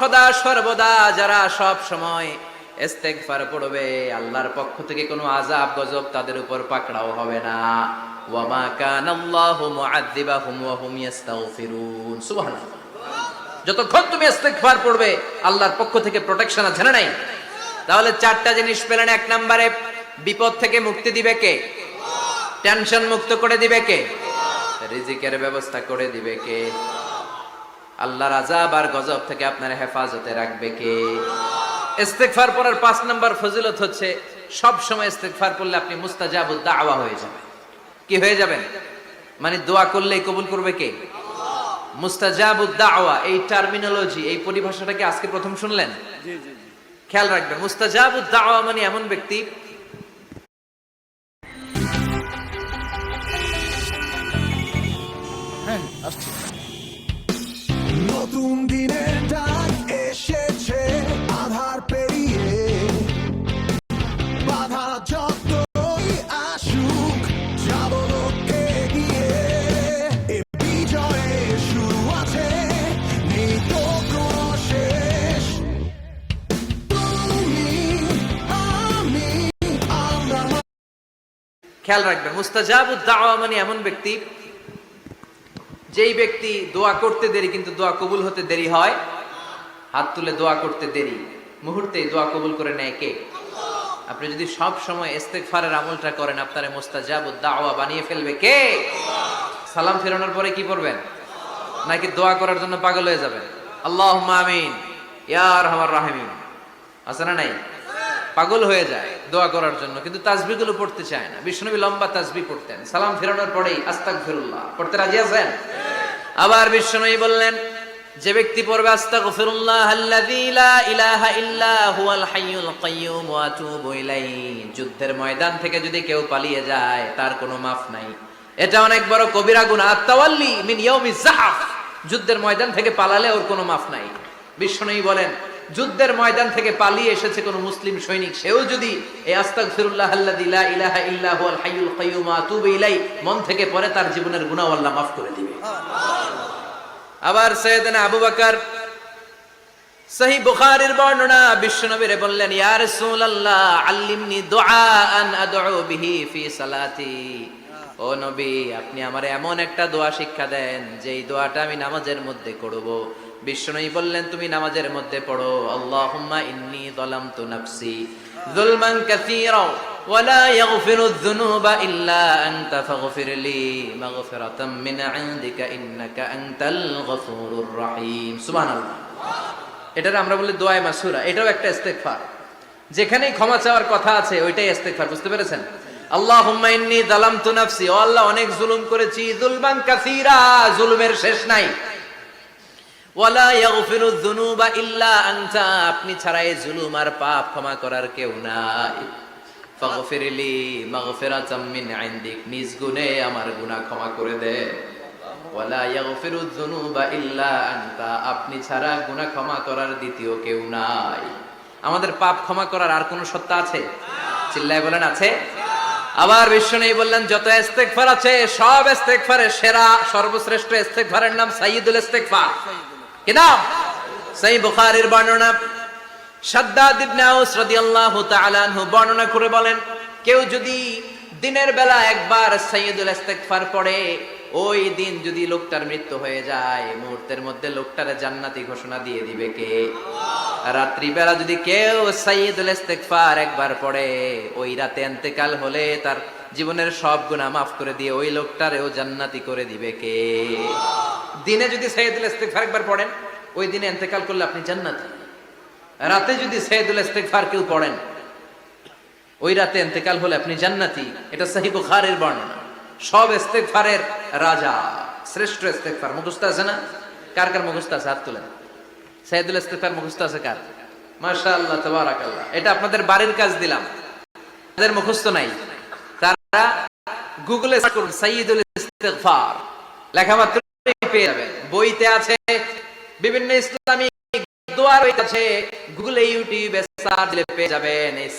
সদা সর্বদা যারা সব সময় ইস্তেগফার পড়বে, আল্লাহর পক্ষ থেকে কোনো আযাব গজব তাদের উপর পাকড়াও হবে না। ওয়া মা কানাল্লাহু মুআযযিবাহুম ওয়া হুম ইস্তাগফিরুন। সুবহানাল্লাহ। যতক্ষণ তুমি ইস্তেগফার পড়বে আল্লাহর পক্ষ থেকে প্রোটেকশন আছে না নাই? তাহলে চারটা জিনিস পেলেন। এক নম্বরে বিপদ থেকে মুক্তি দিবে কে? টেনশন মুক্ত করে দিবে কে? রিজিকের ব্যবস্থা করে দিবে কে? আল্লাহর আযাব আর গজব থেকে আপনার হেফাজতে রাখবে কে? ইস্তেগফার পড়ার 5 নাম্বার ফজিলত হচ্ছে সব সময় ইস্তেগফার পড়লে আপনি মুস্তাজাবুদ দাওয়া হয়ে যাবেন। কি হয়ে যাবেন? মানে দোয়া করলেই কবুল করবে কে? মুস্তাজাবুদ দাওয়া, এই টার্মিনোলজি, এই পরিভাষাটা কি আজকে প্রথম শুনলেন? জি জি জি। খেয়াল রাখবেন, মুস্তাজাবুদ দাওয়া মানে এমন ব্যক্তি হ্যাঁ আসছে। নতুন দিনের ডাক এসেছে আধার পেরিয়ে, বাধা যতই আসুক যাব লক্ষ্যে গিয়ে, এ বিজয়ে শুরু আছে, নেই তো কোনো শেষ। তুমি আমি আমরা। খেয়াল রাখবেন, মুস্তাজাবুদ দাওয়া মানে এমন ব্যক্তি যেই ব্যক্তি দোয়া করতে দেরি কিন্তু দোয়া কবুল হতে দেরি হয়। হাত তুলে দোয়া করতে দেরি, মুহূর্তেই দোয়া কবুল করে নেয় কে? আপনি যদি সব সময় ইস্তেগফারের আমলটা করেন, আপনারে মুস্তাজাবুদ দাওয়া বানিয়ে ফেলবে কে? সালাম ফেরানোর পরে কি পড়বেন? নাকি দোয়া করার জন্য পাগল হয়ে যাবেন? আল্লাহুম্মা আমিন ইয়া আরহামার রাহিমিন, আছে না নাই? পাগল হয়ে যায় দোয়া করার জন্য, কিন্তু তাসবিহগুলো পড়তে চায় না। বিশ্বনবী লম্বা তাসবিহ পড়তেন, সালাম ফেরানোর পরেই আস্তাগফিরুল্লাহ পড়তে রাজি আছেন? আবার বিশ্বনবী বললেন, যে ব্যক্তি পড়বে আস্তাগফিরুল্লাহ আল্লাযী লা ইলাহা ইল্লা হুয়াল হাইয়ুল কাইয়্যুম ওয়া আতুবু ইলাইহি, যুদ্ধের ময়দান থেকে যদি কেউ পালিয়ে যায় তার কোনো মাফ নাই। এটা অনেক বড় কবিরা গুনাহ। আত-তাওয়াল্লি মিন ইয়াউমিজ যাহফ, যুদ্ধের ময়দান থেকে পালালে ওর কোনো মাফ নাই। বিশ্বনবী বলেন, যুদ্ধের ময়দান থেকে পালিয়ে এসেছে কোন মুসলিম সৈনিক, সেও যদি এই আস্তাগফিরুল্লাহ আল্লাযী লা ইলাহা ইল্লা হুয়াল হাইয়ুল কাইয়্যুম ওয়া আতুবু ইলাইহি মন থেকে পড়ে, তার জীবনের গুনাহ আল্লাহ মাফ করে দিবে। আবার সাইয়েদনা আবু বকর, সহিহ বুখারীর বর্ণনা, বিশ্বনবীরে বললেন, ইয়া রাসূলুল্লাহ আল্লিমনি দুআআন আদউ বিহি ফি সালাতি। ও নবী, আপনি আমারে এমন একটা দোয়া শিক্ষা দেন যেই দোয়াটা আমি নামাজের মধ্যে করব। বিশ্বনবী বললেন, তুমি নামাজের মধ্যে পড়ো, আল্লাহুম্মা ইন্নী যালামতু নাফসি যুলমান কাসীরা ওয়া লা ইয়াগফিরুয যুনুবা ইল্লা আনতা ফাগফিরলি মাগফিরাতাম মিন ইনদিকা ইন্নাকা আনতাল গফুরুর রহিম। সুবহানাল্লাহ। এটার আমরা বলি দোয়া মাসুরা, এটাও একটা ইস্তেগফার। যেখানেই ক্ষমা চাওয়ার কথা আছে ওইটাই ইস্তেগফার। বুঝতে পেরেছেন? আল্লাহুম্মা ইন্নী যালামতু নাফসি, ও আল্লাহ অনেক জুলুম করেছি, যুলমান কাসীরা, জুলুমের শেষ নাই। ওয়ালা ইয়াগফিরুয যুনুবা ইল্লা আনতা, আপনি ছাড়া এই জুলুম আর পাপ ক্ষমা করার কেউ নাই। ফাগফিরলি মাগফিরাতাম মিন ইনদিক, নিজ গুণে আমার গুনাহ ক্ষমা করে দে। ওয়ালা ইয়াগফিরুয যুনুবা ইল্লা আনতা, আপনি ছাড়া গুনাহ ক্ষমা করার দ্বিতীয় কেউ নাই। আমাদের পাপ ক্ষমা করার আর কোন সত্তা আছে? চিল্লায় বলেন, আছে? আবার বিশ্বনবী বললেন, যত ইস্তেগফার আছে সব ইস্তেগফারের সেরা সর্বশ্রেষ্ঠ ইস্তেগফারের নাম সাইয়্যিদুল ইস্তেগফার। কি নাম? সহিহ বুখারীর বর্ণনা, শাদ্দাদ ইবনে আউস রাদিয়াল্লাহু তাআলা আনহু বর্ণনা করে বলেন, কেউ যদি দিনের বেলা একবার সাইয়্যিদুল ইস্তেগফার পড়ে, ওই দিন যদি লোকটার মৃত্যু হয়ে যায়, মুহূর্তের মধ্যে লোকটারে জান্নাতি ঘোষণা দিয়ে দিবে কে? রাত্রি বেলা যদি কেউ সাইয়্যিদুল ইস্তেগফার একবার পড়ে, ওই রাতে ইন্তেকাল হলে তার জীবনের সব গুনাহ মাফ করে দিয়ে ওই লোকটারেও জান্নাতি করে দিবে কে? দিনে যদি সাইয়্যিদুল ইস্তেগফার একবার পড়েন, ওই দিনে ইন্তেকাল করলে আপনি জান্নাতি। রাতে যদি সাইয়্যিদুল ইস্তেগফার কেউ পড়েন, ওই রাতে ইন্তেকাল হলে আপনি জান্নাতি। এটা সহিহ বুখারীর বর্ণনা। সব ইস্তেগফারের রাজা, শ্রেষ্ঠ ইস্তেগফার। মুখস্থ আছে না? কার কার মুখস্থ আছে? হাত তুলেন। সাইয়্যিদুল ইস্তেগফার মুখস্থ আছে কার? মাশাআল্লাহ, তাবারাকাল্লাহ। এটা আপনাদের বাড়ির কাজ দিলাম। যাদের মুখস্থ নাই তারা গুগলে সার্চ করুন সাইয়্যিদুল ইস্তেগফার, লেখামাত্রই পেয়ে যাবেন। বইতে আছে, বিভিন্ন ইসলামিক দোয়ার বই আছে, গুগলে ইউটিউবে সার্চ দিলে পেয়ে যাবেন এই